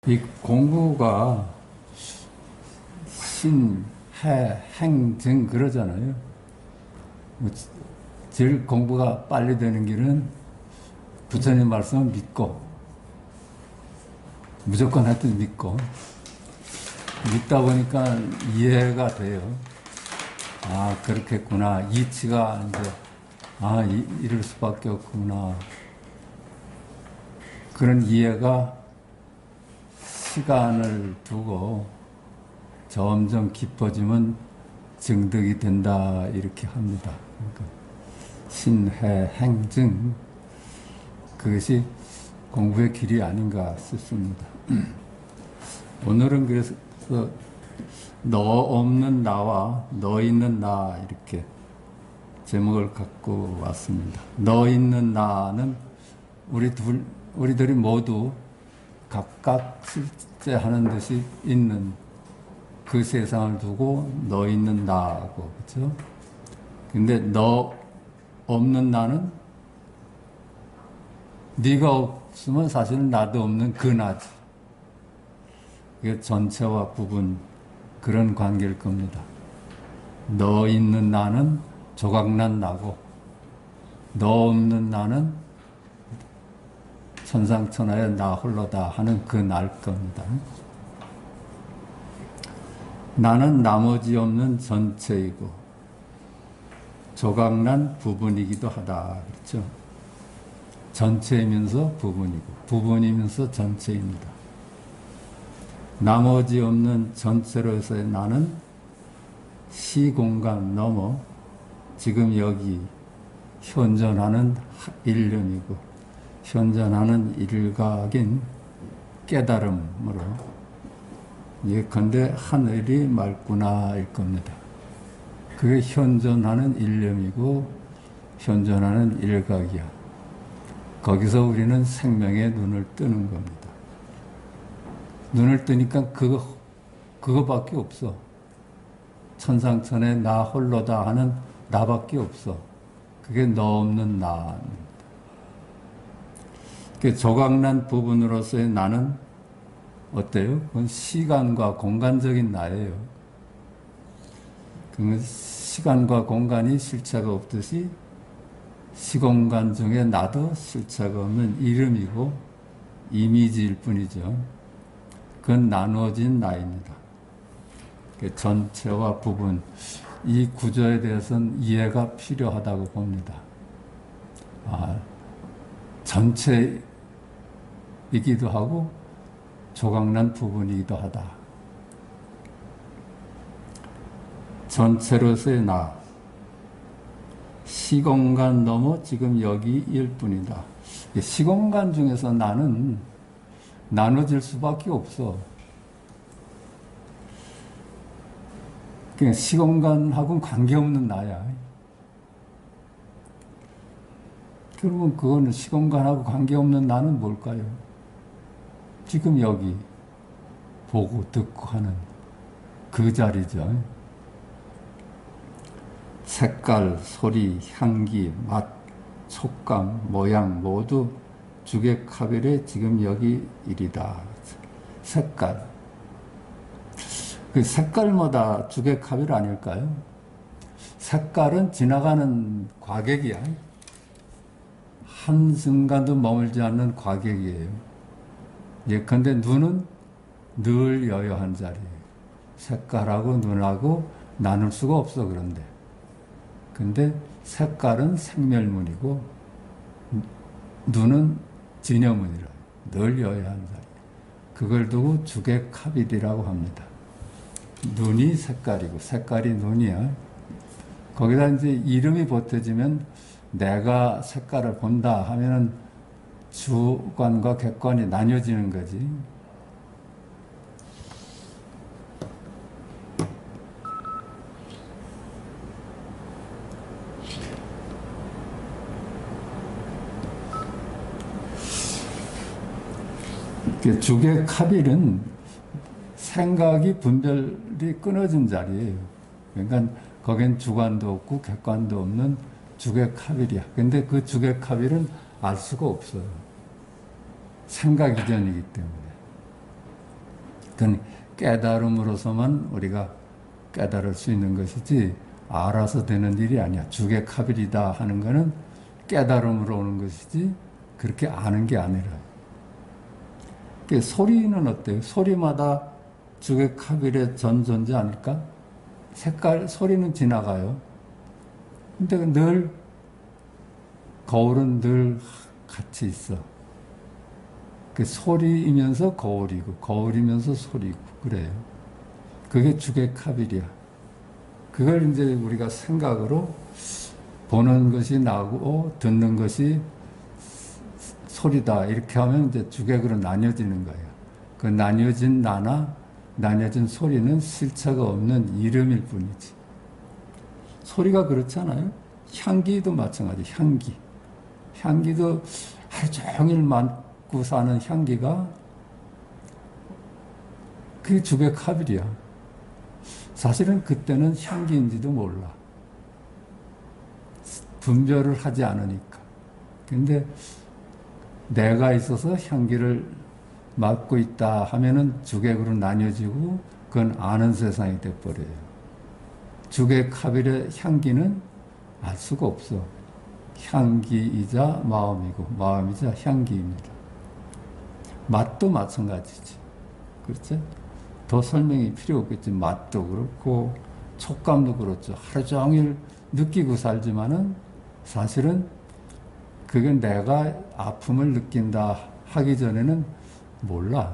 이 공부가 신, 해, 행, 정 그러잖아요. 뭐 제일 공부가 빨리 되는 길은 부처님 말씀을 믿고 무조건 하여튼 믿고 믿다 보니까 이해가 돼요. 아, 그렇겠구나. 이치가 이제 이럴 수밖에 없구나. 그런 이해가 시간을 두고 점점 깊어지면 증득이 된다 이렇게 합니다. 그러니까 신해 행증 그것이 공부의 길이 아닌가 싶습니다. 오늘은 그래서 너 없는 나와 너 있는 나 이렇게 제목을 갖고 왔습니다. 너 있는 나는 우리들이 모두 각각 실제하는 듯이 있는 그 세상을 두고 너 있는 나고, 그렇죠? 근데 너 없는 나는 네가 없으면 사실은 나도 없는 그 나지. 그게 전체와 부분 그런 관계일 겁니다. 너 있는 나는 조각난 나고 너 없는 나는 천상천하의 나 홀로다 하는 그 날 겁니다. 나는 나머지 없는 전체이고 조각난 부분이기도 하다. 그렇죠? 전체이면서 부분이고 부분이면서 전체입니다. 나머지 없는 전체로서의 나는 시공간 넘어 지금 여기 현존하는 일념이고 현존하는 일각인 깨달음으로 예컨대 하늘이 맑구나 일 겁니다. 그게 현존하는 일념이고 현존하는 일각이야. 거기서 우리는 생명의 눈을 뜨는 겁니다. 눈을 뜨니까 그거밖에 없어. 천상천에 나 홀로다 하는 나밖에 없어. 그게 너 없는 나입니다. 그 조각난 부분으로서의 나는 어때요? 그건 시간과 공간적인 나예요. 그건 시간과 공간이 실체가 없듯이 시공간 중에 나도 실체가 없는 이름이고 이미지일 뿐이죠. 그건 나누어진 나입니다. 전체와 부분, 이 구조에 대해서는 이해가 필요하다고 봅니다. 전체이기도 하고 조각난 부분이기도 하다. 전체로서의 나, 시공간 넘어 지금 여기일 뿐이다. 시공간 중에서 나는 나눠질 수밖에 없어. 그냥 시공간하고는 관계없는 나야. 결국은 그거는 시공간하고 관계없는 나는 뭘까요? 지금 여기 보고 듣고 하는 그 자리죠. 색깔, 소리, 향기, 맛, 촉감, 모양 모두 주객하별의 지금 여기 일이다. 색깔. 그 색깔마다 주객하별 아닐까요? 색깔은 지나가는 과객이야. 한순간도 머물지 않는 과객이에요. 예컨대 눈은 늘 여여한 자리예요. 색깔하고 눈하고 나눌 수가 없어, 그런데. 근데 색깔은 생멸문이고 눈은 진여문이라 늘 여여한 자리. 그걸 두고 주객합일이라고 합니다. 눈이 색깔이고 색깔이 눈이야. 거기다 이제 이름이 보태지면 내가 색깔을 본다 하면은 주관과 객관이 나뉘어지는 거지. 주객합일은 생각이 분별이 끊어진 자리예요. 그러니까 거긴 주관도 없고 객관도 없는 주객합일이야. 근데 그 주객합일은 알 수가 없어요. 생각 이전이기 때문에. 그건 깨달음으로서만 우리가 깨달을 수 있는 것이지 알아서 되는 일이 아니야. 주객합일이다 하는 거는 깨달음으로 오는 것이지 그렇게 아는 게 아니라. 소리는 어때요? 소리마다 주객합일의 전 존재 아닐까? 색깔, 소리는 지나가요. 근데 늘 거울은 늘 같이 있어. 그 소리이면서 거울이고 거울이면서 소리고 그래요. 그게 주객합일이야. 그걸 이제 우리가 생각으로 보는 것이 나고 듣는 것이 소리다 이렇게 하면 이제 주객으로 나뉘어지는 거예요. 그 나뉘어진 나나 나뉘어진 소리는 실체가 없는 이름일 뿐이지. 소리가 그렇잖아요. 향기도 마찬가지. 향기도 하루 종일 맡고 사는 향기가 그게 주객합일이야. 사실은 그때는 향기인지도 몰라. 분별을 하지 않으니까. 근데 내가 있어서 향기를 맡고 있다 하면은 주객으로 나뉘어지고 그건 아는 세상이 돼버려요. 주객합일의 향기는 알 수가 없어. 향기이자 마음이고 마음이자 향기입니다. 맛도 마찬가지지. 그렇죠? 더 설명이 필요 없겠지. 맛도 그렇고 촉감도 그렇죠. 하루 종일 느끼고 살지만은 사실은 그게 내가 아픔을 느낀다 하기 전에는 몰라.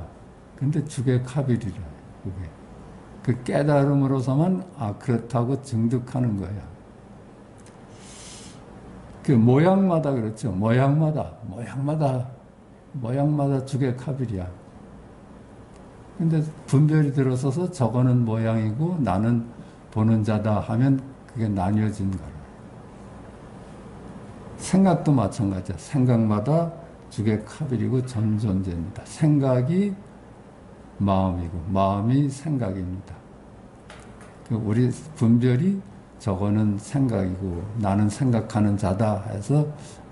근데 주객합일이라 그게. 그 깨달음으로서만 그렇다고 증득하는 거야. 그 모양마다 그렇죠. 모양마다 주객합일이야. 근데 분별이 들어서서 저거는 모양이고 나는 보는 자다 하면 그게 나뉘어진 거라. 생각도 마찬가지야. 생각마다 주객합일이고 전존재입니다. 생각이 마음이고 마음이 생각입니다. 우리 분별이 저거는 생각이고 나는 생각하는 자다 해서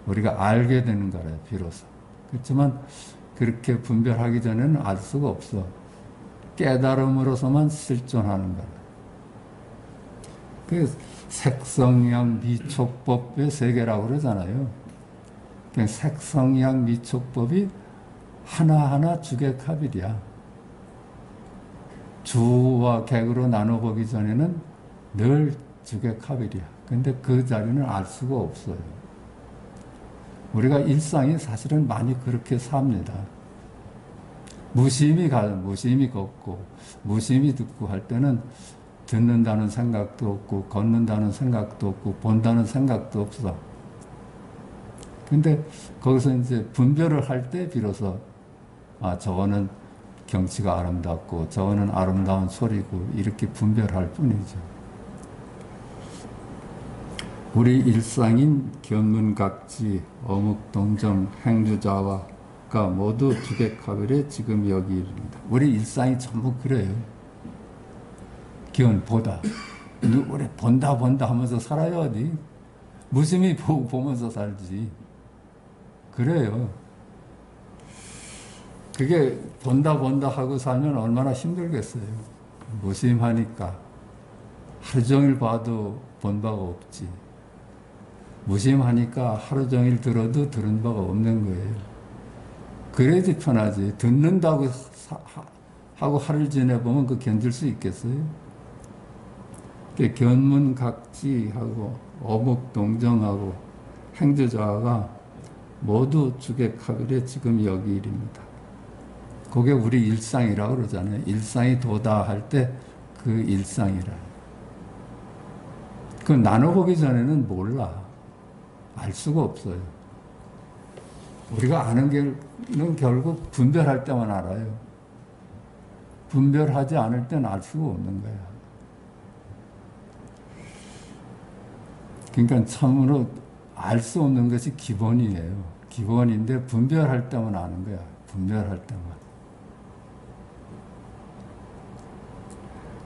우리가 알게 되는 거래요. 비로소. 그렇지만 그렇게 분별하기 전에는 알 수가 없어. 깨달음으로서만 실존하는 거예요. 그 색성양 미촉법의 세계라고 그러잖아요. 색성양 미촉법이 하나하나 주객합일이야. 주와 객으로 나눠보기 전에는 늘 주객합일이야. 근데 그 자리는 알 수가 없어요. 우리가 일상이 사실은 많이 그렇게 삽니다. 무심히 걷고 무심히 듣고 할 때는 듣는다는 생각도 없고 걷는다는 생각도 없고 본다는 생각도 없어. 근데 거기서 이제 분별을 할 때 비로소 저거는 경치가 아름답고 저거는 아름다운 소리고 이렇게 분별할 뿐이죠. 우리 일상인 견문각지, 어묵동정, 행주자화가 모두 주객합일에 지금 여기 이릅니다. 우리 일상이 전부 그래요. 보다. 우리 본다 하면서 살아요, 어디? 무심히 보면서 살지. 그래요. 그게 본다 하고 살면 얼마나 힘들겠어요. 무심하니까. 하루 종일 봐도 본 바가 없지. 무심하니까 하루 종일 들어도 들은 바가 없는 거예요. 그래야지 편하지. 듣는다고 하고 하루를 지내보면 그 견딜 수 있겠어요? 견문각지하고 어묵동정하고 행주자가 모두 주객합일에 지금 여기 일입니다. 그게 우리 일상이라고 그러잖아요. 일상이 도다 할 때 그 일상이라. 그 나눠보기 전에는 몰라. 알 수가 없어요. 우리가 아는 게는 결국 분별할 때만 알아요. 분별하지 않을 때는 알 수가 없는 거야. 그러니까 참으로 알 수 없는 것이 기본이에요. 기본인데 분별할 때만 아는 거야. 분별할 때만.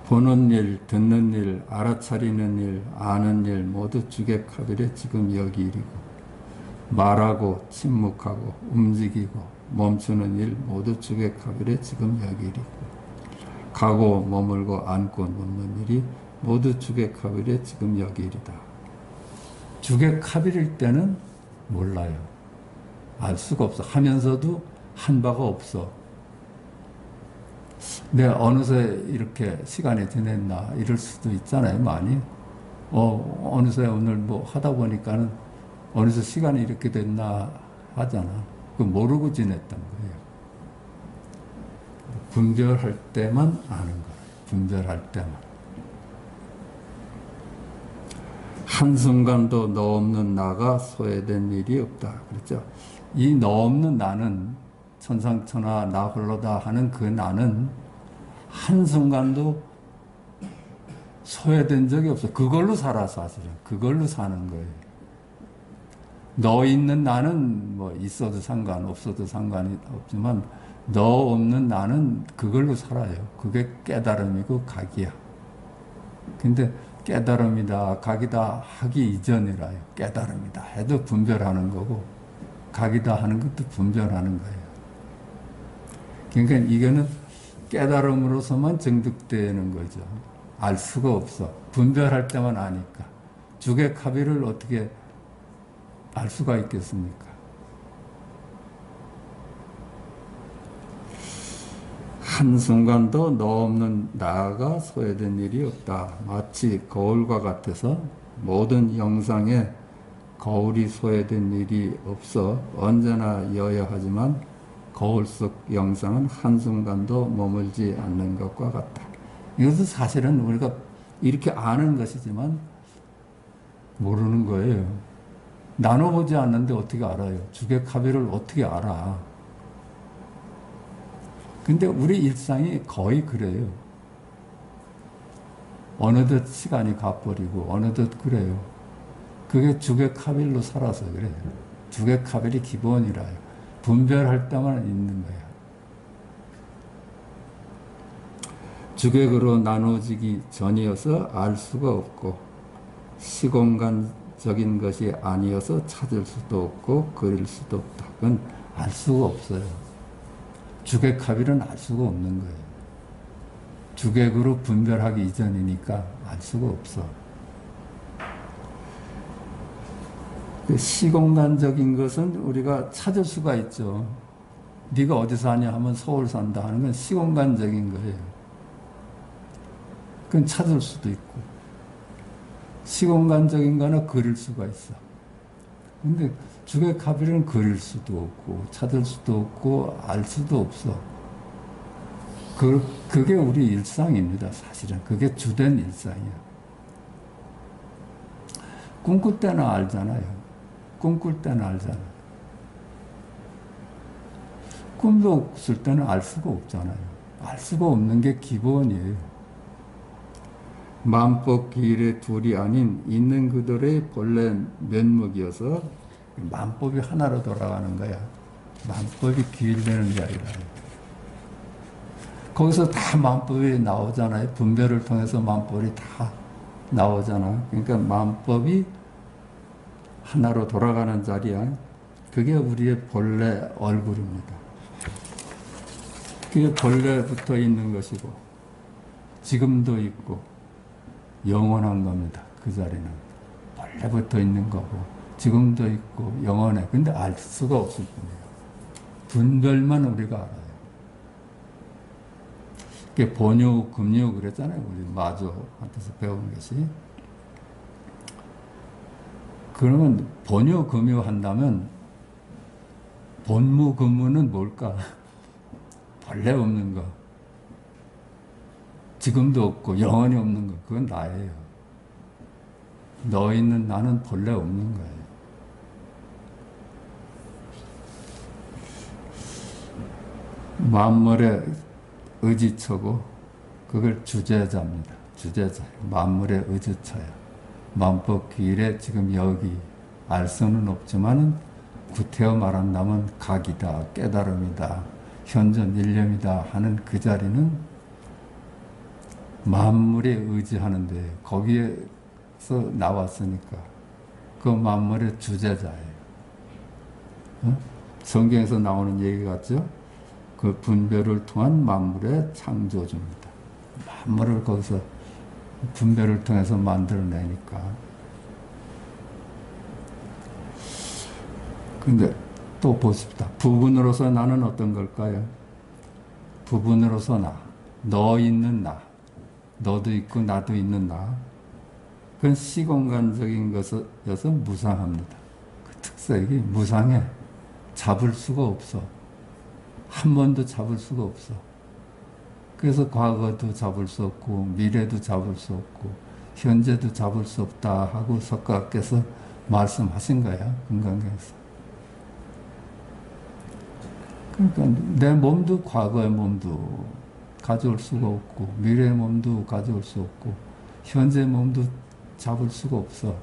보는 일, 듣는 일, 알아차리는 일, 아는 일 모두 주객합일에 지금 여기 일이고 말하고 침묵하고 움직이고 멈추는 일 모두 주객합일에 지금 여기 일이고 가고 머물고 앉고 눕는 일이 모두 주객합일의 지금 여기일이다. 주객합일일 때는 몰라요. 알 수가 없어. 하면서도 한 바가 없어. 내가 어느새 이렇게 시간이 지냈나 이럴 수도 있잖아요. 많이. 어느새 오늘 뭐 하다 보니까는 어느새 시간이 이렇게 됐나 하잖아. 그 모르고 지냈던 거예요. 분별할 때만 아는 거예요. 분별할 때만. 한순간도 너 없는 나가 소외된 일이 없다. 그렇죠? 이 너 없는 나는 천상천하 나 홀로다 하는 그 나는 한순간도 소외된 적이 없어. 그걸로 살아 사실은. 그걸로 사는 거예요. 너 있는 나는 뭐 있어도 상관 없어도 상관이 없지만 너 없는 나는 그걸로 살아요. 그게 깨달음이고 각이야. 근데 깨달음이다 각이다 하기 이전이라요. 깨달음이다 해도 분별하는 거고 각이다 하는 것도 분별하는 거예요. 그러니까 이거는 깨달음으로서만 증득되는 거죠. 알 수가 없어. 분별할 때만 아니까. 주객합의를 어떻게 알 수가 있겠습니까? 한순간도 너 없는 나가 소외된 일이 없다. 마치 거울과 같아서 모든 영상에 거울이 소외된 일이 없어 언제나 여여하지만 거울 속 영상은 한순간도 머물지 않는 것과 같다. 이것은 사실은 우리가 이렇게 아는 것이지만 모르는 거예요. 나눠보지 않는데 어떻게 알아요? 주객합의를 어떻게 알아? 근데 우리 일상이 거의 그래요. 어느덧 시간이 가버리고 어느덧 그래요. 그게 주객합일로 살아서 그래요. 주객합일이 기본이라요. 분별할 때만 있는 거예요. 주객으로 나눠지기 전이어서 알 수가 없고 시공간적인 것이 아니어서 찾을 수도 없고 그릴 수도 없다. 그건 알 수가 없어요. 주객합일은 알 수가 없는 거예요. 주객으로 분별하기 이전이니까 알 수가 없어. 시공간적인 것은 우리가 찾을 수가 있죠. 네가 어디 사냐 하면 서울 산다 하는 건 시공간적인 거예요. 그건 찾을 수도 있고 시공간적인 거는 그릴 수가 있어. 근데 주객합일은 그릴 수도 없고 찾을 수도 없고 알 수도 없어. 그게 우리 일상입니다. 사실은 그게 주된 일상이야. 꿈꿀 때는 알잖아요. 꿈꿀 때는 알잖아요. 꿈도 없을 때는 알 수가 없잖아요. 알 수가 없는 게 기본이에요. 만법 기일의 둘이 아닌 있는 그들의 본래 면목이어서 만법이 하나로 돌아가는 거야. 만법이 기일되는 게 아니라. 거기서 다 만법이 나오잖아요. 분별을 통해서 만법이 다 나오잖아. 그러니까 만법이 하나로 돌아가는 자리야. 그게 우리의 본래 얼굴입니다. 그게 본래 붙어 있는 것이고 지금도 있고 영원한 겁니다. 그 자리는 본래 붙어 있는 거고 지금도 있고 영원해. 근데 알 수가 없을 뿐이에요. 분별만 우리가 알아요. 그게 본유, 금유 그랬잖아요. 우리 마조한테서 배운 것이. 그러면 본유, 금유 한다면 본무, 금무는 뭘까? 본래 없는 거. 지금도 없고 영원히 없는 거. 그건 나예요. 너 있는 나는 본래 없는 거예요. 만물의 의지처고 그걸 주제자입니다. 주제자. 만물의 의지처야. 만법 기일에 지금 여기 알 수는 없지만은 구태여 말한다면 각이다, 깨달음이다, 현존 일념이다 하는 그 자리는 만물에 의지하는데 거기에서 나왔으니까 그 만물의 주제자예요. 성경에서 나오는 얘기 같죠? 그 분별을 통한 만물의 창조주입니다. 만물을 거기서 분별을 통해서 만들어내니까. 근데 또 보십시다. 부분으로서 나는 어떤 걸까요? 부분으로서 나, 너 있는 나, 너도 있고 나도 있는 나. 그건 시공간적인 것이어서 무상합니다. 그 특색이 무상해. 잡을 수가 없어. 한 번도 잡을 수가 없어. 그래서 과거도 잡을 수 없고 미래도 잡을 수 없고 현재도 잡을 수 없다 하고 석가께서 말씀하신 거야. 금강경에서. 그러니까 내 몸도 과거의 몸도 가져올 수가 없고 미래의 몸도 가져올 수 없고 현재의 몸도 잡을 수가 없어.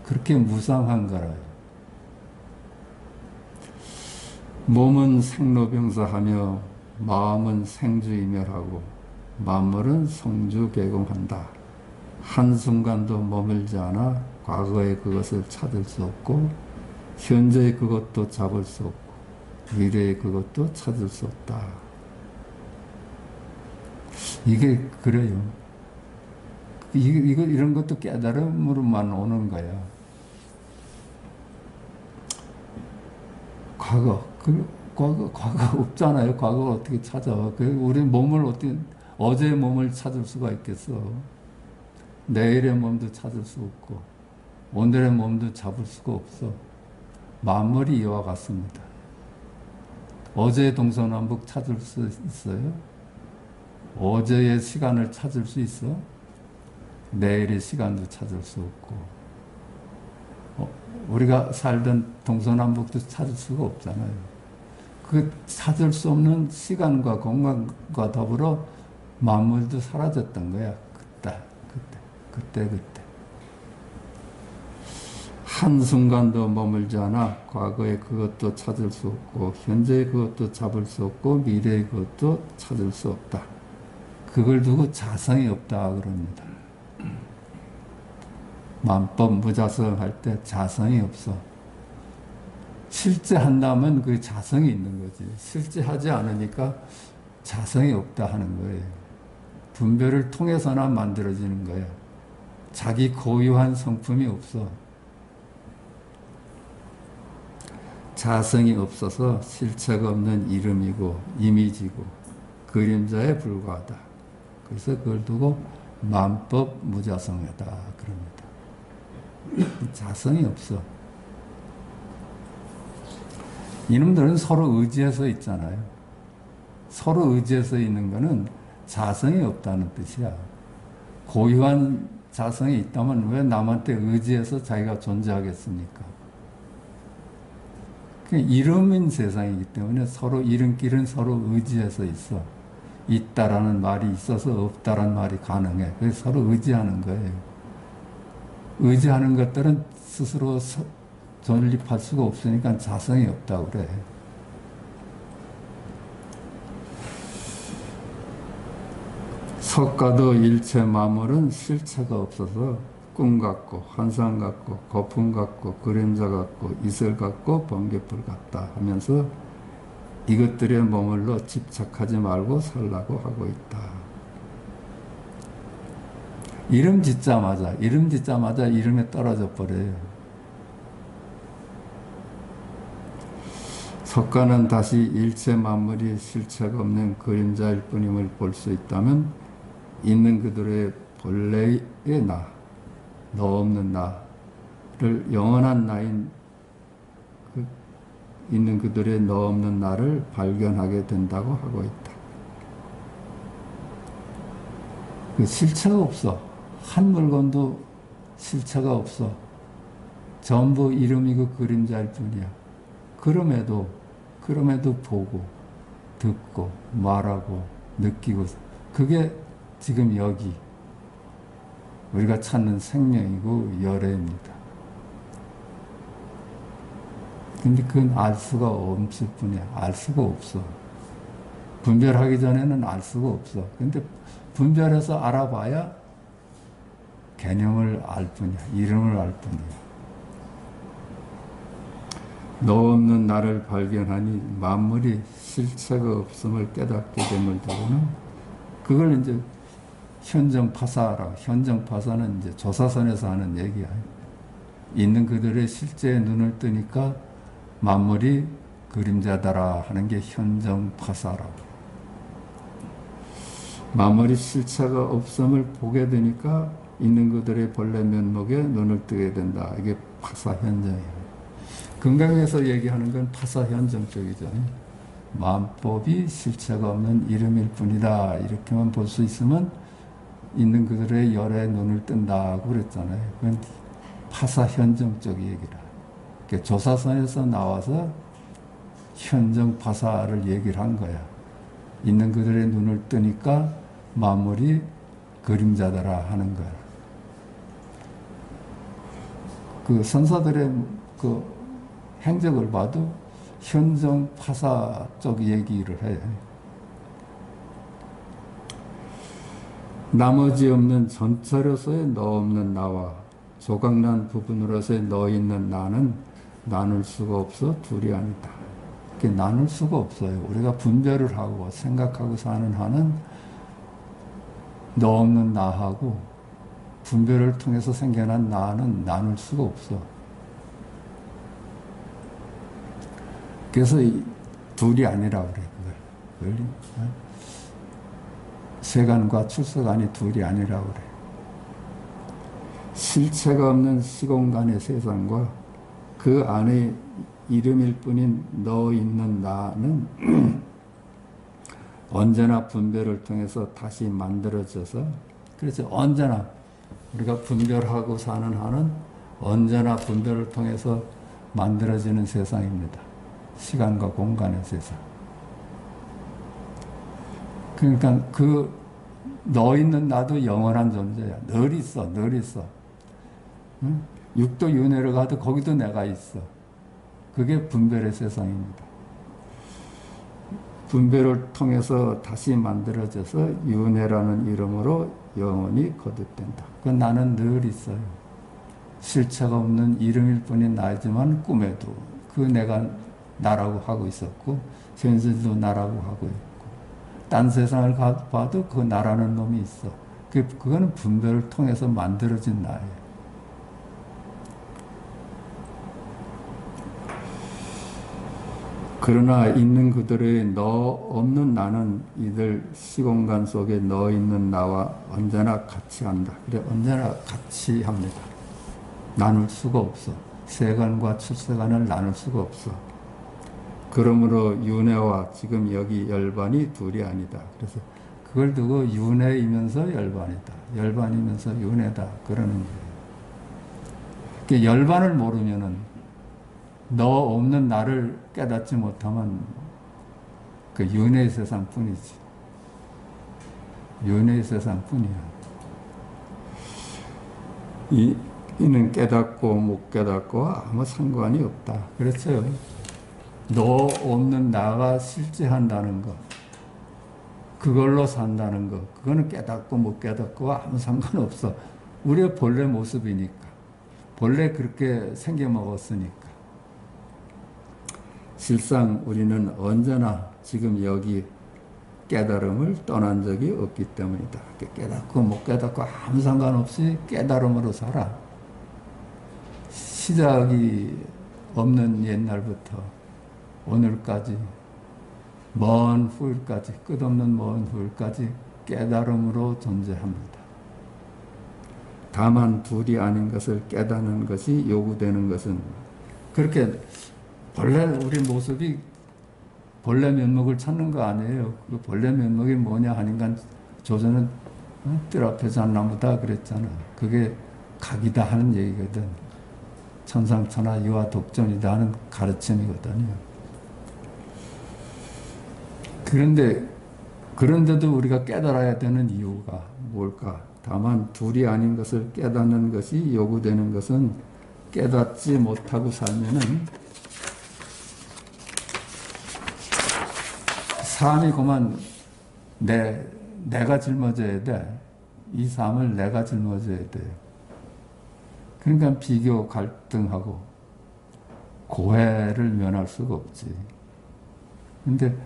그렇게 무상한 거라요. 몸은 생로병사하며 마음은 생주이멸하고 만물은 성주개공한다. 한순간도 머물지 않아 과거의 그것을 찾을 수 없고 현재의 그것도 잡을 수 없고 미래의 그것도 찾을 수 없다. 이게 그래요. 이런 것도 깨달음으로만 오는 거야. 과거 없잖아요. 과거를 어떻게 찾아. 우리 몸을 어떻게, 어제의 몸을 찾을 수가 있겠어. 내일의 몸도 찾을 수 없고, 오늘의 몸도 잡을 수가 없어. 만물이 이와 같습니다. 어제의 동서남북 찾을 수 있어요? 어제의 시간을 찾을 수 있어? 내일의 시간도 찾을 수 없고, 우리가 살던 동서남북도 찾을 수가 없잖아요. 그 찾을 수 없는 시간과 공간과 더불어 만물도 사라졌던 거야. 그때. 한순간도 머물지 않아 과거의 그것도 찾을 수 없고 현재의 그것도 잡을 수 없고 미래의 그것도 찾을 수 없다. 그걸 두고 자성이 없다 그럽니다. 만법 무자성 할 때 자성이 없어. 실제 한다면 그 자성이 있는 거지. 실제 하지 않으니까 자성이 없다 하는 거예요. 분별을 통해서나 만들어지는 거예요. 자기 고유한 성품이 없어. 자성이 없어서 실체가 없는 이름이고 이미지고 그림자에 불과하다. 그래서 그걸 두고 만법 무자성이다 그럽니다. 자성이 없어. 이놈들은 서로 의지해서 있잖아요. 서로 의지해서 있는 거는 자성이 없다는 뜻이야. 고유한 자성이 있다면 왜 남한테 의지해서 자기가 존재하겠습니까? 이름인 세상이기 때문에 서로 이름끼리는 서로 의지해서 있어. 있다라는 말이 있어서 없다라는 말이 가능해. 그래서 서로 의지하는 거예요. 의지하는 것들은 스스로 존립할 수가 없으니까 자성이 없다고 그래. 석가도 일체 만물은 실체가 없어서 꿈 같고 환상 같고 거품 같고 그림자 같고 이슬 같고 번개불 같다 하면서 이것들에 머물러 집착하지 말고 살라고 하고 있다. 이름 짓자마자 이름에 떨어져 버려요. 석가는 다시 일체 만물이 실체가 없는 그림자일 뿐임을 볼 수 있다면 있는 그들의 본래의 나, 너 없는 나를 영원한 나인 있는 그들의 너 없는 나를 발견하게 된다고 하고 있다. 그 실체가 없어. 한 물건도 실체가 없어. 전부 이름이고 그림자일 뿐이야. 그럼에도 보고 듣고 말하고 느끼고 그게 지금 여기 우리가 찾는 생명이고 열애입니다. 근데 그건 알 수가 없을 뿐이야. 알 수가 없어. 분별하기 전에는 알 수가 없어. 근데 분별해서 알아봐야 개념을 알 뿐이야. 이름을 알 뿐이야. 너 없는 나를 발견하니 만물이 실체가 없음을 깨닫게 됨을 두고는 그 그걸 이제 현정파사라고. 현정파사는 이제 조사선에서 하는 얘기야. 있는 그들의 실제 눈을 뜨니까 만물이 그림자다라 하는 게 현정파사라고. 만물이 실체가 없음을 보게 되니까 있는 그들의 본래 면목에 눈을 뜨게 된다. 이게 파사현정이에요. 건강에서 얘기하는 건 파사현정 쪽이죠. 만법이 실체가 없는 이름일 뿐이다. 이렇게만 볼 수 있으면 있는 그들의 열에 눈을 뜬다고 그랬잖아요. 그건 파사현정적 얘기라. 그러니까 조사선에서 나와서 현정파사를 얘기를 한 거야. 있는 그들의 눈을 뜨니까 만물이 그림자더라 하는 거야. 그 선사들의 그 행적을 봐도 현정파사 쪽 얘기를 해. 나머지 없는 전체로서의 너 없는 나와 조각난 부분으로서의 너 있는 나는 나눌 수가 없어 둘이 아니다. 나눌 수가 없어요. 우리가 분별을 하고 생각하고 사는 한은 너 없는 나하고 분별을 통해서 생겨난 나는 나눌 수가 없어. 그래서 둘이 아니라 그래. 그걸. 세간과 출세간이 둘이 아니라 그래. 실체가 없는 시공간의 세상과 그 안에 이름일 뿐인 너 있는 나는 언제나 분별을 통해서 다시 만들어져서, 그래서 언제나 우리가 분별하고 사는 한은 언제나 분별을 통해서 만들어지는 세상입니다. 시간과 공간의 세상. 그러니까 그 너 있는 나도 영원한 존재야. 늘 있어, 늘 있어. 응? 육도 윤회를 가도 거기도 내가 있어. 그게 분별의 세상입니다. 분별을 통해서 다시 만들어져서 윤회라는 이름으로 영원히 거듭된다. 그 나는 늘 있어요. 실체가 없는 이름일 뿐인 나지만 꿈에도 그 내가 나라고 하고 있었고 현실도 나라고 하고 있고 딴 세상을 봐도 그 나라는 놈이 있어. 그거는 분별을 통해서 만들어진 나예요. 그러나 있는 그들의 너 없는 나는 이들 시공간 속에 너 있는 나와 언제나 같이 한다. 그래, 언제나 같이 합니다. 나눌 수가 없어. 세간과 출세간을 나눌 수가 없어. 그러므로 윤회와 지금 여기 열반이 둘이 아니다. 그래서 그걸 두고 윤회이면서 열반이다. 열반이면서 윤회다. 그러는 거예요. 그러니까 열반을 모르면은 너 없는 나를 깨닫지 못하면 그 윤회의 세상 뿐이지. 윤회의 세상 뿐이야. 이는 깨닫고 못 깨닫고 아무 상관이 없다. 그렇죠. 너 없는 나가 실제한다는 것, 그걸로 산다는 것, 그거는 깨닫고 못 깨닫고 아무 상관없어. 우리의 본래 모습이니까. 본래 그렇게 생겨먹었으니까. 실상 우리는 언제나 지금 여기 깨달음을 떠난 적이 없기 때문이다. 깨닫고 못 깨닫고 아무 상관없이 깨달음으로 살아. 시작이 없는 옛날부터 오늘까지 먼 후일까지 끝없는 먼 후일까지 깨달음으로 존재합니다. 다만 둘이 아닌 것을 깨닫는 것이 요구되는 것은 그렇게 본래 우리 모습이 본래 면목을 찾는 거 아니에요. 그 본래 면목이 뭐냐 하니까 조선은 뜰 앞에 잣나무다 그랬잖아. 그게 각이다 하는 얘기거든. 천상천하 유아 독존이다 하는 가르침이거든요. 그런데도 우리가 깨달아야 되는 이유가 뭘까? 다만 둘이 아닌 것을 깨닫는 것이 요구되는 것은 깨닫지 못하고 살면은 삶이 그만 내가 짊어져야 돼. 이 삶을 내가 짊어져야 돼요. 그러니까 비교, 갈등하고 고해를 면할 수가 없지. 근데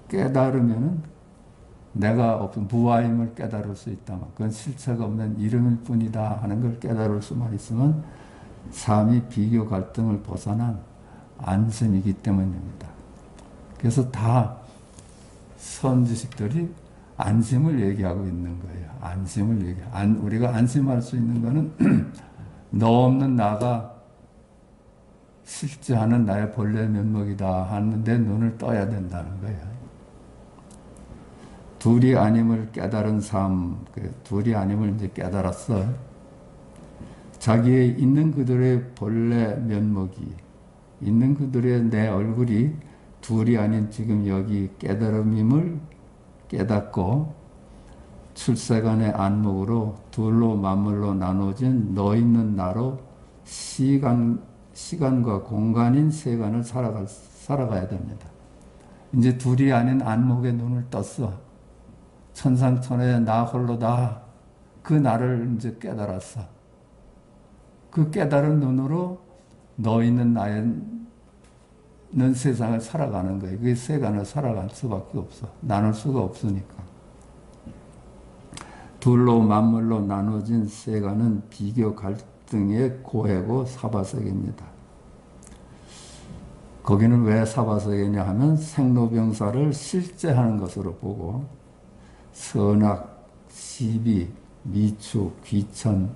깨달으면은 내가 무아임을 깨달을 수 있다면 그건 실체가 없는 이름일 뿐이다 하는 걸 깨달을 수만 있으면 삶이 비교 갈등을 벗어난 안심이기 때문입니다. 그래서 다 선지식들이 안심을 얘기하고 있는 거예요. 안심을 우리가 안심할 수 있는 거는 너 없는 나가 실제하는 나의 본래 면목이다 하는데 눈을 떠야 된다는 거예요. 둘이 아님을 깨달은 삶, 둘이 아님을 이제 깨달았어. 자기의 있는 그들의 본래 면목이, 있는 그들의 내 얼굴이 둘이 아닌 지금 여기 깨달음임을 깨닫고 출세간의 안목으로 둘로 만물로 나눠진 너 있는 나로 시간과 공간인 세간을 살아가야 됩니다. 이제 둘이 아닌 안목에 눈을 떴어. 천상천외 나 홀로다. 그 나를 이제 깨달았어. 그 깨달은 눈으로 너 있는 나는 세상을 살아가는 거예요. 그게 세간을 살아갈 수밖에 없어. 나눌 수가 없으니까. 둘로 만물로 나눠진 세간은 비교 갈등의 고해고 사바세계입니다. 거기는 왜 사바세계냐 하면 생로병사를 실제하는 것으로 보고 선악, 시비, 미추, 귀천,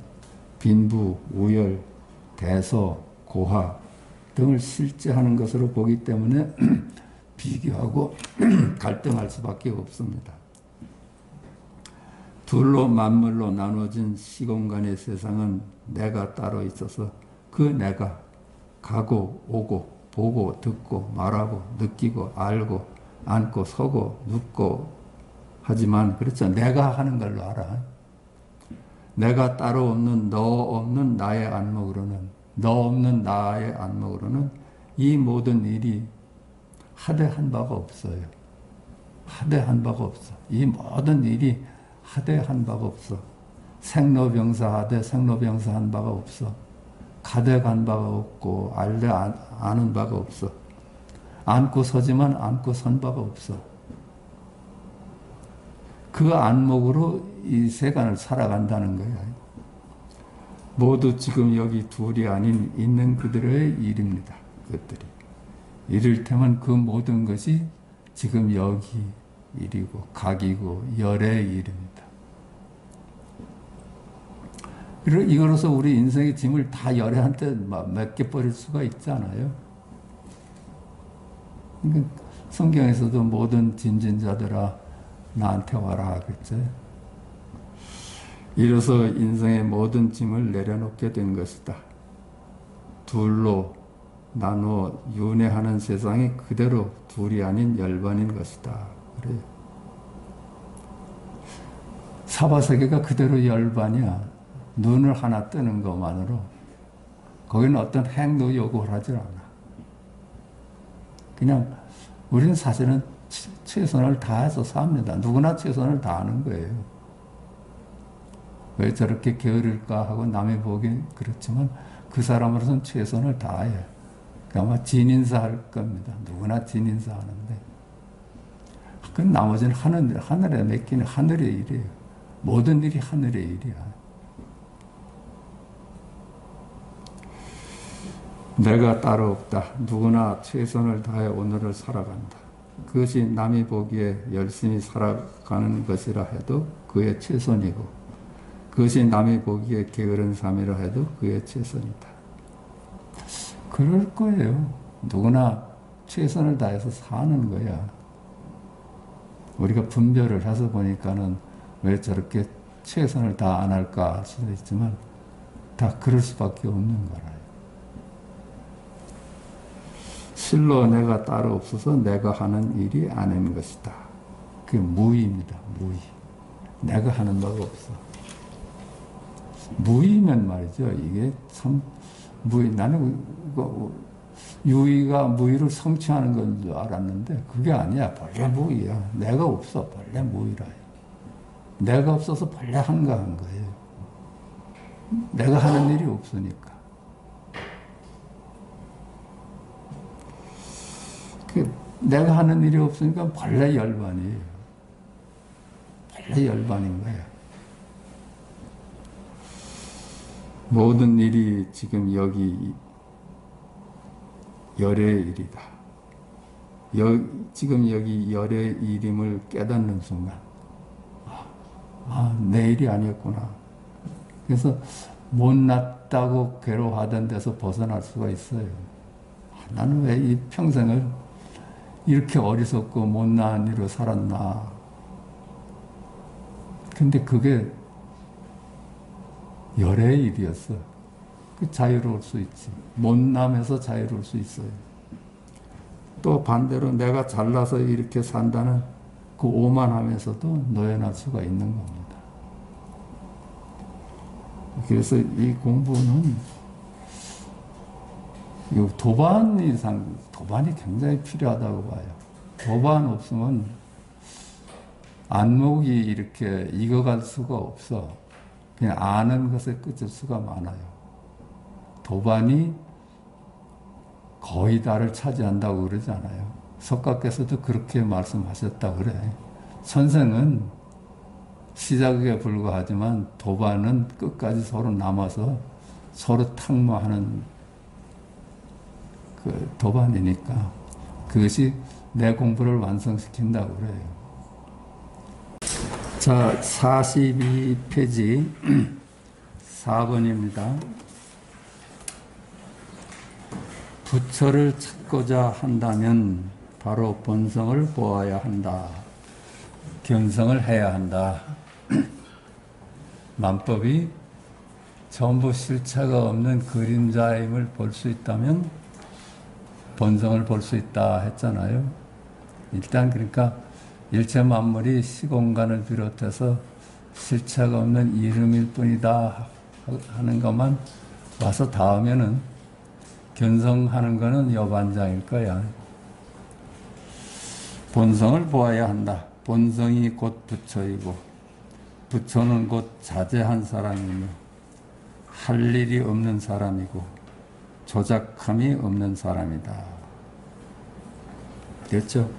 빈부, 우열, 대소, 고하 등을 실제하는 것으로 보기 때문에 비교하고 갈등할 수밖에 없습니다. 둘로 만물로 나눠진 시공간의 세상은 내가 따로 있어서 그 내가 가고 오고 보고 듣고 말하고 느끼고 알고 앉고 서고 눕고 하지만 그렇죠. 내가 하는 걸로 알아. 내가 따로 없는 너 없는 나의 안목으로는 너 없는 나의 안목으로는 이 모든 일이 하대한 바가 없어요. 하대한 바가 없어. 이 모든 일이 하대한 바가 없어. 생로병사하되 생로병사한 바가 없어. 가대간 바가 없고 알되 아는 바가 없어. 앉고 서지만 앉고 선 바가 없어. 그 안목으로 이 세간을 살아간다는 거야. 모두 지금 여기 둘이 아닌 있는 그들의 일입니다. 그것들이. 이를테면 그 모든 것이 지금 여기 일이고 각이고 열의 일입니다. 그리고 이거로서 우리 인생의 짐을 다 열애한테 맡겨버릴 수가 있잖아요. 그러니까 성경에서도 모든 짐진 자들아 나한테 와라 그랬죠. 이로써 인생의 모든 짐을 내려놓게 된 것이다. 둘로 나누어 윤회하는 세상이 그대로 둘이 아닌 열반인 것이다. 그래요. 사바세계가 그대로 열반이야. 눈을 하나 뜨는 것만으로. 거기는 어떤 행도 요구를 하지 않아. 그냥 우리는 사실은 최선을 다해서 삽니다. 누구나 최선을 다하는 거예요. 왜 저렇게 게으를까 하고 남이 보기엔 그렇지만 그 사람으로서는 최선을 다해. 아마 진인사 할 겁니다. 누구나 진인사 하는데. 그 나머지는 하늘에 맡기는 하늘의 일이에요. 모든 일이 하늘의 일이야. 내가 따로 없다. 누구나 최선을 다해 오늘을 살아간다. 그것이 남이 보기에 열심히 살아가는 것이라 해도 그의 최선이고 그것이 남이 보기에 게으른 삶이라 해도 그의 최선이다. 그럴 거예요. 누구나 최선을 다해서 사는 거야. 우리가 분별을 해서 보니까는 왜 저렇게 최선을 다 안 할까 할 수도 있지만 다 그럴 수밖에 없는 거라. 실로 내가 따로 없어서 내가 하는 일이 아닌 것이다. 그게 무의입니다. 무의. 내가 하는 바가 없어. 무의면 말이죠. 이게 참 무의. 나는 유의가 무의를 성취하는 건 줄 알았는데 그게 아니야. 본래 무의야. 내가 없어. 본래 무의라. 내가 없어서 본래 한가한 거예요. 내가 하는 일이 없으니까. 내가 하는 일이 없으니까 본래 열반이에요. 원래 열반인 거예요. 모든 일이 지금 여기 열의 일이다. 지금 여기 열의 일임을 깨닫는 순간, 내 일이 아니었구나. 그래서 못났다고 괴로워하던 데서 벗어날 수가 있어요. 나는 왜 이 평생을 이렇게 어리석고 못난 일로 살았나. 근데 그게 열의 일이었어. 그 자유로울 수 있지. 못남에서 자유로울 수 있어요. 또 반대로 내가 잘나서 이렇게 산다는 그 오만함에서도 노연할 수가 있는 겁니다. 그래서 이 공부는 도반이 굉장히 필요하다고 봐요. 도반 없으면 안목이 이렇게 익어갈 수가 없어. 그냥 아는 것에 끝일 수가 많아요. 도반이 거의 다를 차지한다고 그러잖아요. 석가께서도 그렇게 말씀하셨다 그래. 선생은 시작에 불과하지만 도반은 끝까지 서로 남아서 서로 탁모하는 그 도반이니까 그것이 내 공부를 완성시킨다고 그래요. 자, 42페이지 4번입니다. 부처를 찾고자 한다면 바로 본성을 보아야 한다. 견성을 해야 한다. 만법이 전부 실체가 없는 그림자임을 볼 수 있다면 본성을 볼 수 있다 했잖아요. 일단 그러니까 일체 만물이 시공간을 비롯해서 실체가 없는 이름일 뿐이다 하는 것만 와서 닿으면은 견성하는 것은 여반장일 거야. 본성을 보아야 한다. 본성이 곧 부처이고 부처는 곧 자제한 사람이며 할 일이 없는 사람이고 조작함이 없는 사람이다. 됐죠?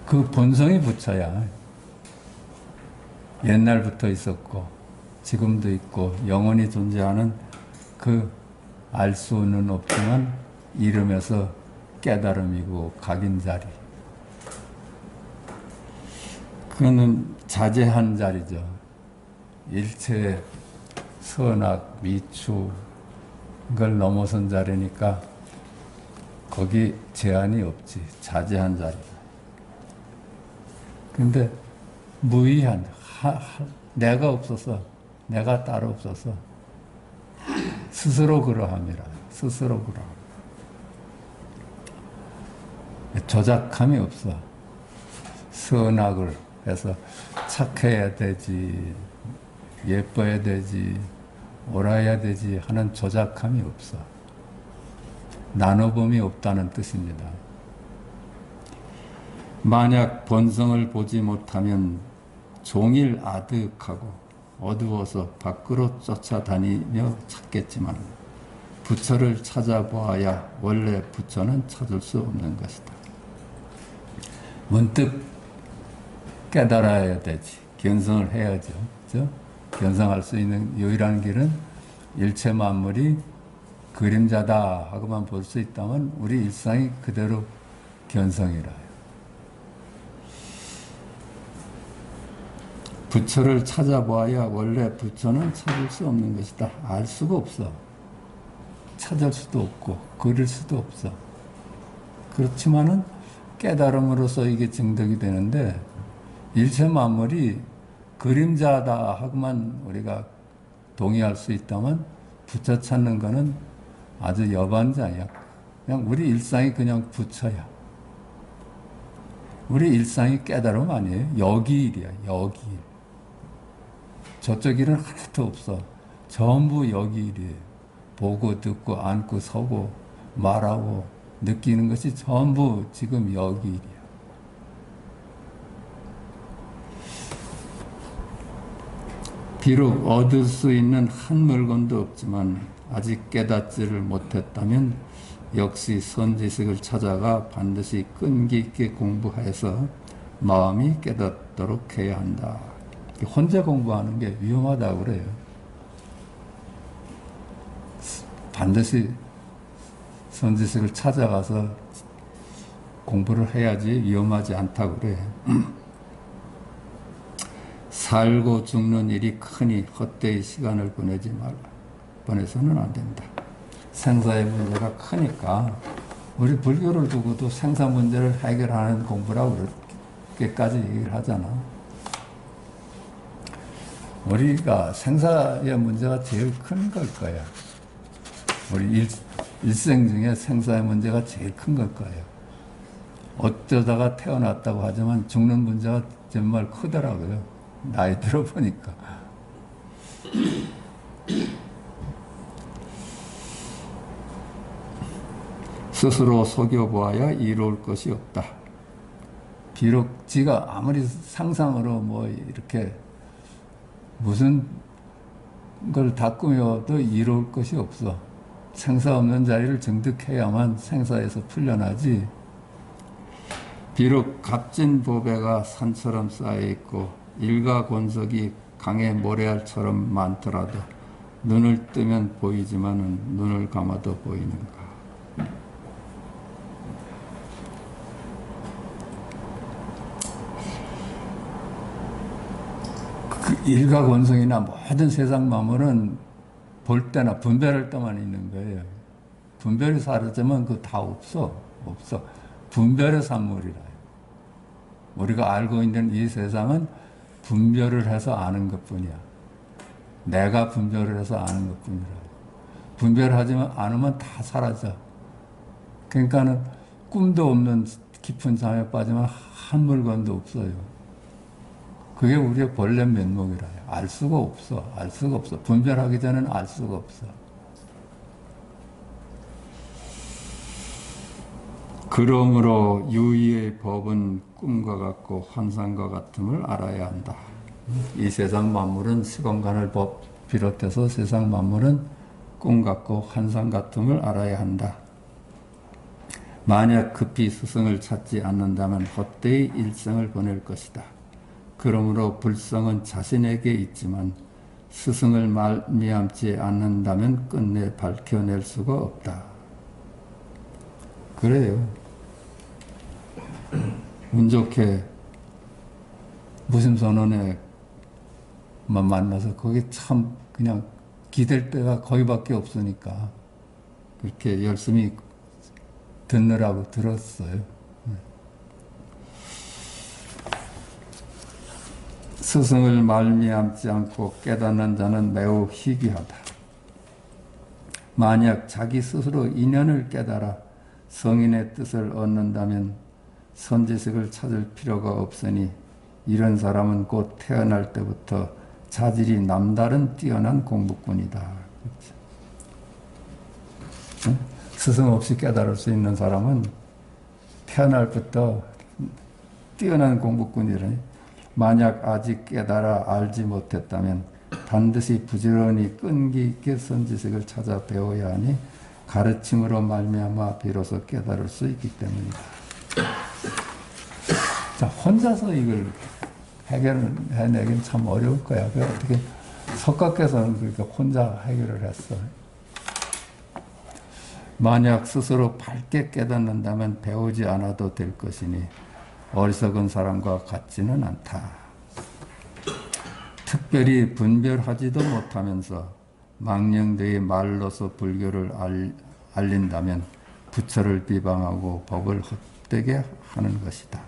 그 본성이 부처야. 옛날부터 있었고 지금도 있고 영원히 존재하는 그 알 수는 없지만 이름에서 깨달음이고 각인 자리. 그거는 자제한 자리죠. 일체 선악, 미추 그걸 넘어선 자리니까 거기 제한이 없지. 자제한 자리다. 근데 무의한, 내가 없어서, 내가 따로 없어서 스스로 그러함이라. 스스로 그러함. 조작함이 없어. 선악을 해서 착해야 되지, 예뻐야 되지, 옳아야 되지 하는 조작함이 없어. 나눠봄이 없다는 뜻입니다. 만약 본성을 보지 못하면 종일 아득하고 어두워서 밖으로 쫓아다니며 찾겠지만 부처를 찾아보아야 원래 부처는 찾을 수 없는 것이다. 문득 깨달아야 되지. 견성을 해야죠. 그죠? 견성할 수 있는 유일한 길은 일체 만물이 그림자다 하고만 볼 수 있다면 우리 일상이 그대로 견성이라. 부처를 찾아보아야 원래 부처는 찾을 수 없는 것이다. 알 수가 없어. 찾을 수도 없고 그릴 수도 없어. 그렇지만은 깨달음으로써 이게 증득이 되는데 일체 만물이 그림자다 하고만 우리가 동의할 수 있다면 부처 찾는 거는 아주 여반자야. 그냥 우리 일상이 그냥 부처야. 우리 일상이 깨달음 아니에요. 여기일이야. 여기일. 저쪽 일은 하나도 없어. 전부 여기일이에요. 보고 듣고 앉고 서고 말하고 느끼는 것이 전부 지금 여기일이야. 비록 얻을 수 있는 한 물건도 없지만 아직 깨닫지를 못했다면 역시 선지식을 찾아가 반드시 끈기 있게 공부해서 마음이 깨닫도록 해야 한다. 혼자 공부하는 게 위험하다고 그래요. 반드시 선지식을 찾아가서 공부를 해야지 위험하지 않다고 그래. 살고 죽는 일이 크니 헛되이 시간을 보내서는 안 된다. 생사의 문제가 크니까 우리 불교를 두고도 생사 문제를 해결하는 공부라고 그렇게까지 얘기를 하잖아. 우리가 생사의 문제가 제일 큰 걸 거야. 우리 일생 중에 생사의 문제가 제일 큰 걸 거예요. 어쩌다가 태어났다고 하지만 죽는 문제가 정말 크더라고요. 나이 들어보니까. 스스로 속여보아야 이로울 것이 없다. 비록 지가 아무리 상상으로 뭐 이렇게 무슨 걸 다 꾸며도 이로울 것이 없어. 생사 없는 자리를 정득해야만 생사에서 풀려나지. 비록 값진 보배가 산처럼 쌓여있고 일가곤석이 강의 모래알처럼 많더라도 눈을 뜨면 보이지만은 눈을 감아도 보이는가. 그 일가곤석이나 모든 세상 만물은 볼 때나 분별할 때만 있는 거예요. 분별이 사라지면 그거 다 없어. 분별의 산물이라. 우리가 알고 있는 이 세상은 분별을 해서 아는 것뿐이야. 내가 분별을 해서 아는 것뿐이라. 분별하지만 않으면 다 사라져. 그러니까는 꿈도 없는 깊은 잠에 빠지면 한 물건도 없어요. 그게 우리의 본래 면목이라. 알 수가 없어. 분별하기 전에는 알 수가 없어. 그러므로 유의의 법은 꿈과 같고 환상과 같음을 알아야 한다. 이 세상 만물은 시공간을 비롯해서 세상 만물은 꿈 같고 환상 같음을 알아야 한다. 만약 급히 스승을 찾지 않는다면 헛되이 일생을 보낼 것이다. 그러므로 불성은 자신에게 있지만 스승을 말미암지 않는다면 끝내 밝혀낼 수가 없다. 그래요. 운 좋게 무심선언에만 만나서 거기 참 그냥 기댈 데가 거기밖에 없으니까 그렇게 열심히 듣느라고 들었어요. 스승을 말미암지 않고 깨닫는 자는 매우 희귀하다. 만약 자기 스스로 인연을 깨달아 성인의 뜻을 얻는다면 선지식을 찾을 필요가 없으니 이런 사람은 곧 태어날 때부터 자질이 남다른 뛰어난 공부꾼이다. 그렇죠? 스승 없이 깨달을 수 있는 사람은 태어날부터 뛰어난 공부꾼이라니. 만약 아직 깨달아 알지 못했다면 반드시 부지런히 끈기 있게 선지식을 찾아 배워야 하니 가르침으로 말미암아 비로소 깨달을 수 있기 때문이다. 자, 혼자서 이걸 해결해내긴 참 어려울 거야. 어떻게 석가께서는 그렇게 혼자 해결을 했어. 만약 스스로 밝게 깨닫는다면 배우지 않아도 될 것이니 어리석은 사람과 같지는 않다. 특별히 분별하지도 못하면서 망령되이 말로서 불교를 알린다면 부처를 비방하고 법을 헛되게 하는 것이다.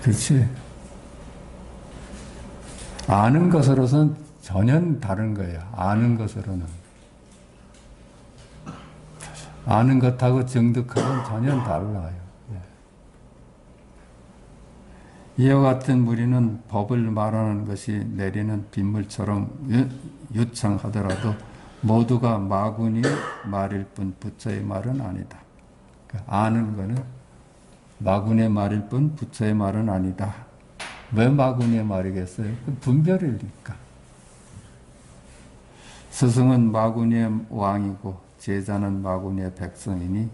그렇지. 아는 것으로서는 전혀 다른 거예요. 아는 것으로는. 아는 것하고 정득하고는 전혀 달라요. 이와 같은 무리는 법을 말하는 것이 내리는 빗물처럼 유창하더라도 모두가 마구니의 말일 뿐 부처의 말은 아니다. 아는 거는 마구니의 말일 뿐 부처의 말은 아니다. 왜 마구니의 말이겠어요? 분별이니까. 스승은 마구니의 왕이고 제자는 마구니의 백성이니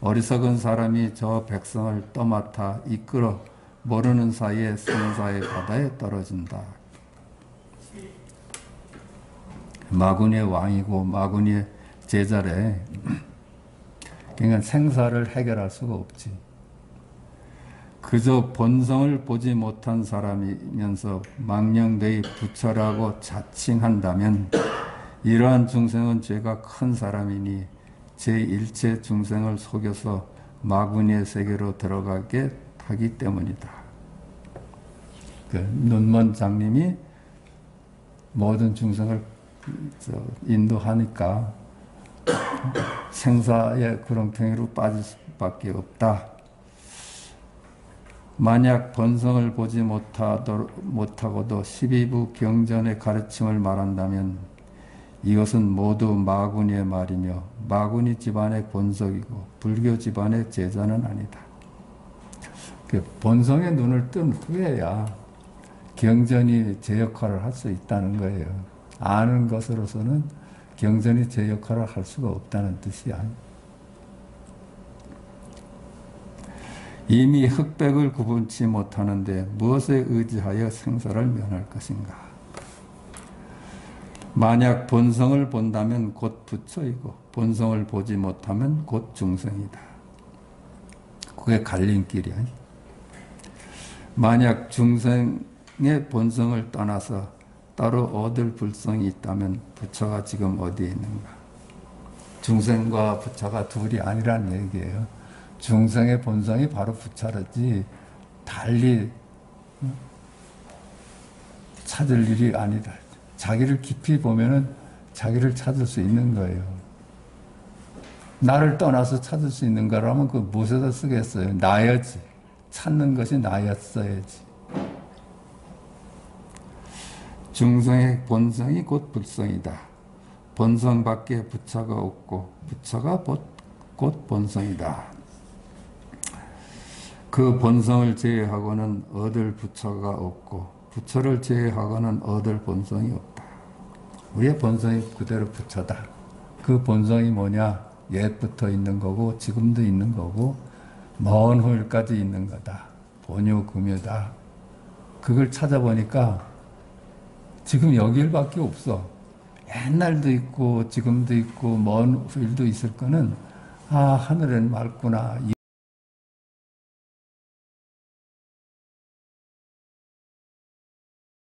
어리석은 사람이 저 백성을 떠맡아 이끌어 모르는 사이에 생사의 바다에 떨어진다. 마구니의 왕이고 마구니의 제자래. 그러니까 생사를 해결할 수가 없지. 그저 본성을 보지 못한 사람이면서 망령되이 부처라고 자칭한다면 이러한 중생은 죄가 큰 사람이니 제1체 중생을 속여서 마구니의 세계로 들어가게 하기 때문이다. 그 눈먼 장님이 모든 중생을 인도하니까 생사의 구렁텅이로 빠질 수밖에 없다. 만약 본성을 보지 못하고도 12부 경전의 가르침을 말한다면 이것은 모두 마구니의 말이며 마구니 집안의 본석이고 불교 집안의 제자는 아니다. 본성의 눈을 뜬 후에야 경전이 제 역할을 할 수 있다는 거예요. 아는 것으로서는 경전이 제 역할을 할 수가 없다는 뜻이야. 이미 흑백을 구분치 못하는데 무엇에 의지하여 생사를 면할 것인가? 만약 본성을 본다면 곧 부처이고 본성을 보지 못하면 곧 중생이다. 그게 갈림길이야. 만약 중생의 본성을 떠나서 따로 얻을 불성이 있다면 부처가 지금 어디에 있는가? 중생과 부처가 둘이 아니란 얘기예요. 중생의 본성이 바로 부처라지 달리 찾을 일이 아니다. 자기를 깊이 보면은 자기를 찾을 수 있는 거예요. 나를 떠나서 찾을 수 있는 거라면 그 무엇에다 쓰겠어요? 나야지. 찾는 것이 나였어야지. 중생의 본성이 곧 불성이다. 본성밖에 부처가 없고 부처가 곧 본성이다. 그 본성을 제외하고는 얻을 부처가 없고 부처를 제외하고는 얻을 본성이 없다. 우리의 본성이 그대로 부처다. 그 본성이 뭐냐? 옛부터 있는 거고 지금도 있는 거고 먼 후일까지 있는 거다. 본유금유다. 그걸 찾아보니까 지금 여기일밖에 없어. 옛날도 있고 지금도 있고 먼 후일도 있을 거는 하늘엔 맑구나.